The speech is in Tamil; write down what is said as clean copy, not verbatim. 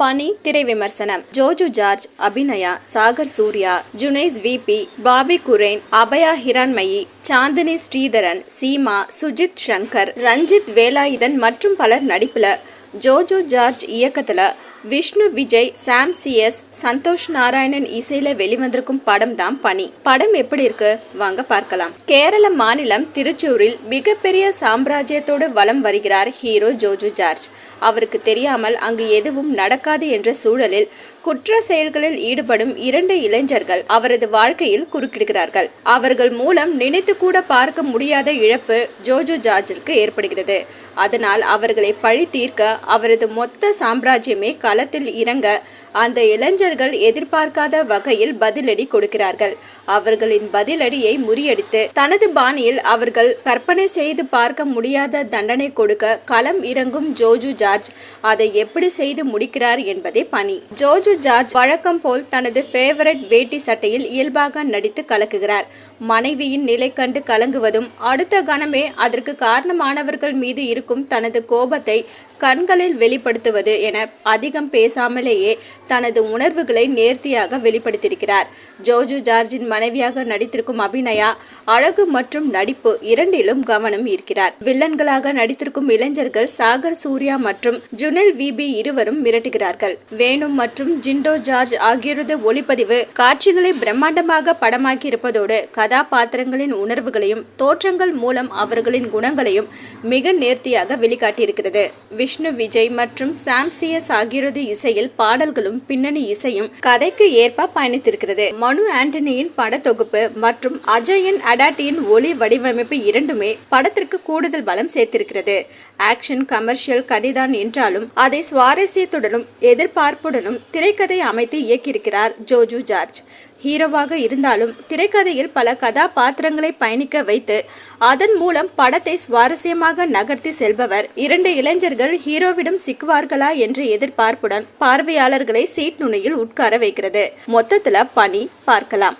பனி திரை விமர்சனம். ஜோஜு ஜார்ஜ், அபிநயா, சாகர் சூர்யா, ஜுனைஸ் விபி, பாபி குரேன், அபயா ஹிரான்மயி, சாந்தினி ஸ்ரீதரன், சீமா, சுஜித் சங்கர், ரஞ்சித் வேலாயுதன் மற்றும் பலர் நடிப்புல ஜோஜு ஜார்ஜ் இயக்கத்துல விஷ்ணு விஜய், சாம் சிஎஸ், சந்தோஷ் நாராயணன் இசையில வெளிவந்திருக்கும் படம் தான் பனி. படம் எப்படி இருக்கு வாங்க பார்க்கலாம். கேரள மாநிலம் திருச்சூரில் மிகப்பெரிய சாம்ராஜ்யத்தோடு வலம் வருகிறார் ஹீரோ ஜோஜு ஜார்ஜ். அவருக்கு தெரியாமல் அங்கு எதுவும் நடக்காது என்ற சூழலில் குற்ற செயல்களில் ஈடுபடும் 2 இளைஞர்கள் அவரது வாழ்க்கையில் குறுக்கிடுகிறார்கள். அவர்கள் மூலம் நினைத்து கூட பார்க்க முடியாத இழப்பு ஜோஜு ஜார்ஜிற்கு ஏற்படுகிறது. அதனால் அவர்களை பழி தீர்க்க அவரது மொத்த சாம்ராஜ்யமே களத்தில் இறங்க அந்த இளைஞர்கள் எதிர்பார்க்காத வகையில் பதிலடி கொடுக்கிறார்கள். அவர்களின் பதிலடியை முறியடித்து தனது பாணியில் அவர்கள் கற்பனை செய்து பார்க்க முடியாத தண்டனை கொடுக்க களம் இறங்கும் ஜோஜு ஜார்ஜ் அதை எப்படி செய்து முடிக்கிறார் என்பதே பனி. ஜோஜு ஜார்ஜ் வழக்கம் போல் தனது ஃபேவரட் வேட்டி சட்டையில் இயல்பாக நடித்து கலக்குகிறார். மனைவியின் நிலை கண்டு கலங்குவதும் அடுத்த கணமே அதற்கு காரணமானவர்கள் மீது இருக்கும் தனது கோபத்தை கண்களில் வெளிப்படுத்துவது என அதிகம் பேசாமலேயே தனது உணர்வுகளை நேர்த்தியாக வெளிப்படுத்தியிருக்கிறார். ஜோஜு ஜார்ஜின் மனைவியாக நடித்திருக்கும் அபிநயா அழகு மற்றும் நடிப்பு இரண்டிலும் கவனம் ஈர்க்கிறார். வில்லன்களாக நடித்திருக்கும் இளைஞர்கள் சாகர் சூர்யா மற்றும் ஜுனல் விபி இருவரும் மிரட்டுகிறார்கள். வேணு மற்றும் ஜிண்டோ ஜார்ஜ் ஆகியோரது ஒளிப்பதிவு காட்சிகளை பிரம்மாண்டமாக படமாக்கி இருப்பதோடு கதாபாத்திரங்களின் உணர்வுகளையும் தோற்றங்கள் மூலம் அவர்களின் குணங்களையும் மிக நேர்த்தியாக வெளிக்காட்டியிருக்கிறது. விஷ்ணு விஜய் மற்றும் சாம் சிஎஸ் ஆகியோரது இசையில் பாடல்களும் பின்னணி இசையும் கதைக்கு ஏற்ப பயணித்திருக்கிறது. மனு ஆண்டனியின் படத்தொகுப்பு மற்றும் அஜயின் அடாட்டியின் ஒளி வடிவமைப்பு இரண்டுமே படத்திற்கு கூடுதல் பலம் சேர்த்திருக்கிறது. ஆக்ஷன் கமர்ஷியல் கதைதான் என்றாலும் அதை சுவாரஸ்யத்துடனும் எதிர்பார்ப்புடனும் திரைக்கதை அமைத்து இயக்கியிருக்கிறார் ஜோஜு ஜார்ஜ். ஹீரோவாக இருந்தாலும் திரைக்கதையில் பல கதாபாத்திரங்களை பயணிக்க வைத்து அதன் மூலம் படத்தை சுவாரஸ்யமாக நகர்த்தி செல்பவர். 2 இளைஞர்கள் ஹீரோவிடம் சிக்குவார்களா என்ற எதிர்பார்ப்புடன் பார்வையாளர்களை சீட் நுனியில் உட்கார வைக்கிறது. மொத்தத்துல பனி பார்க்கலாம்.